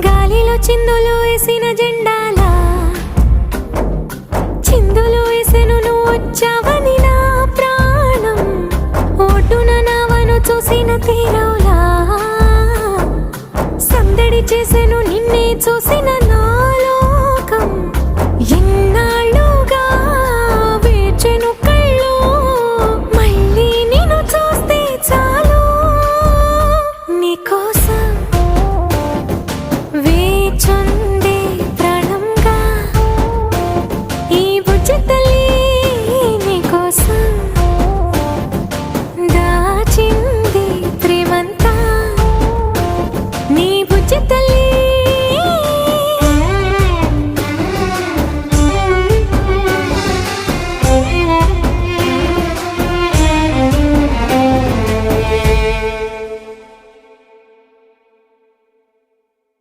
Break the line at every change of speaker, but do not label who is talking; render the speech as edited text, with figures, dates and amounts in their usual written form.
గాలిలో చిందులు వేసిన జెండాలా చిందులు వేసెను నువ్వు వచ్చావని నా ప్రాణం ఒడ్డున నావను చూసిన తీరవులా సందడి చేసెను నిన్నే చూసిన నా